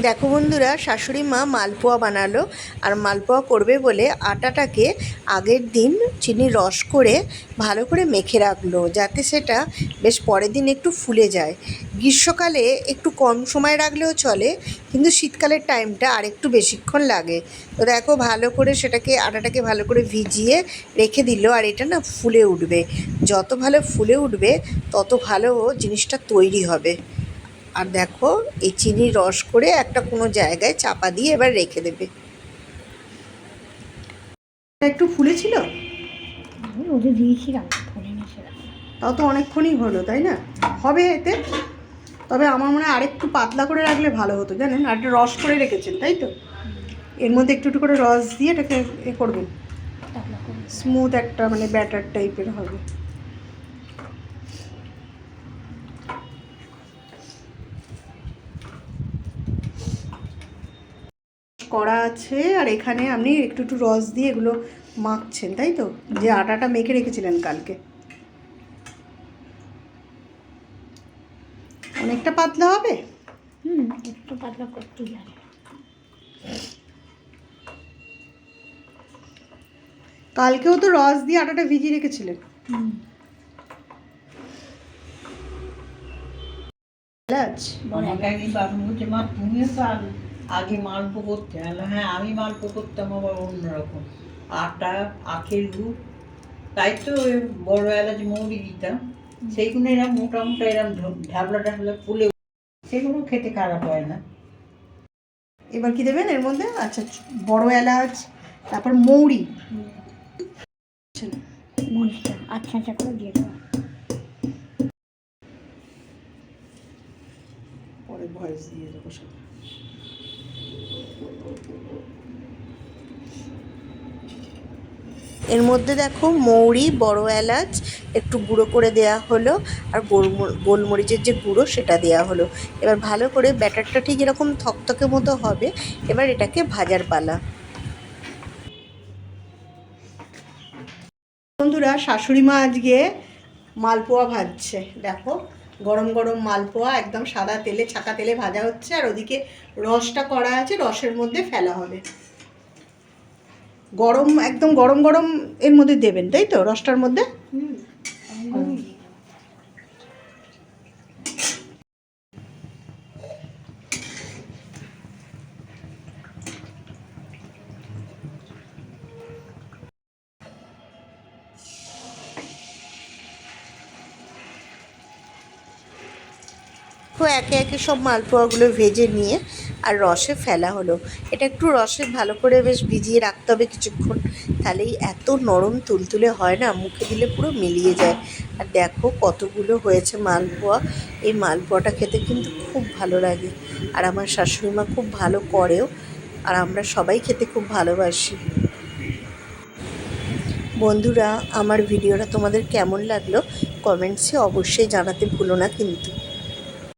দেখো বন্ধুরা, শাশুড়ি মা মালপোয়া বানালো। আর মালপোয়া করবে বলে আটাটাকে আগের দিন চিনি রস করে ভালো করে মেখে রাখলো, যাতে সেটা বেশ পরের দিন একটু ফুলে যায়। গ্রীষ্মকালে একটু কম সময় রাখলেও চলে, কিন্তু শীতকালের টাইমটা আর একটু বেশিক্ষণ লাগে। তো দেখো, ভালো করে সেটাকে আটাটাকে ভালো করে ভিজিয়ে রেখে দিল। আর এটা না ফুলে উঠবে, যত ভালো ফুলে উঠবে তত ভালো জিনিসটা তৈরি হবে। আর দেখো, এই চিনির রস করে একটা কোনো জায়গায় চাপা দিয়ে এবার রেখে দেবে। একটু ফুলেছিল, আমি ওদের দিয়েছিলাম, ফোনে সেরা তাও তো অনেকক্ষণই হলো, তাই না? হবে এতে। তবে আমার মনে হয় আরেকটু পাতলা করে রাখলে ভালো হতো, জানেন। আর একটা রস করে রেখেছেন, তাই তো? এর মধ্যে একটু একটু করে রস দিয়ে এটাকে করবেন, স্মুথ একটা মানে ব্যাটার টাইপের হবে। করা আছে, আর এখানে আপনি একটু একটু রস দিয়ে এগুলো মাখছেন, তাই তো? যে আটাটা মেখে রেখেছিলেন কালকে। অনেকটা পাতলা হবে। একটু পাতলা করতেই লাগে। কালকেও তো রস দিয়ে আটাটা ভিজিয়ে রেখেছিলেন। তুমিও তো আগে মালপো করতে। হ্যাঁ, আমি মালপো করতাম আবার অন্যরকম, আটা, আখের গুড়, তাই তো বড় এলাচ মৌরি দিতাম। সেইগুলো এরম মোটা মোটা এরম ঢাবলা ঢাবলা ফুলে, সেগুলো খেতে খারাপ হয় না। এবার কি দেবেন এর মধ্যে? আচ্ছা, বড় এলাচ, তারপর মৌরি, মরিচটা আচ্ছা আচ্ছা করে দিয়ে দেবো। পরে ভয়েস দিয়ে দেবো সব। এর মধ্যে দেখো, মৌরি, বড় এলাচ একটু গুঁড়ো করে দেয়া হলো, আর গোলমরিচের যে গুঁড়ো সেটা দেয়া হলো। এবার ভালো করে ব্যাটারটা ঠিক এরকম থকথকে মতো হবে। এবার এটাকে ভাজার পালা। বন্ধুরা, শাশুড়ি মা আজকে মালপোয়া ভাজছে। দেখো, গরম গরম মালপোয়া একদম সাদা তেলে, ছাকা তেলে ভাজা হচ্ছে। আর ওদিকে রসটা করা আছে, রসের মধ্যে ফেলা হবে। গরম, একদম গরম গরম এর মধ্যে দেবেন, তাই তো? রসটার মধ্যে। তো একে একে সব মালপোয়াগুলো ভেজে নিয়ে আর রসে ফেলা হলো। এটা একটু রসে ভালো করে বেশ ভিজিয়ে রাখতে হবে কিছুক্ষণ, তাহলেই এত নরম তুলতুলে হয় না, মুখে দিলে পুরো মিলিয়ে যায়। আর দেখো কতগুলো হয়েছে মালপোয়া। এই মালপোয়াটা খেতে কিন্তু খুব ভালো লাগে, আর আমার শাশুড়ি মা খুব ভালো করেও, আর আমরা সবাই খেতে খুব ভালোবাসি। বন্ধুরা, আমার ভিডিওটা তোমাদের কেমন লাগলো কমেন্টসে অবশ্যই জানাতে ভুলো না কিন্তু।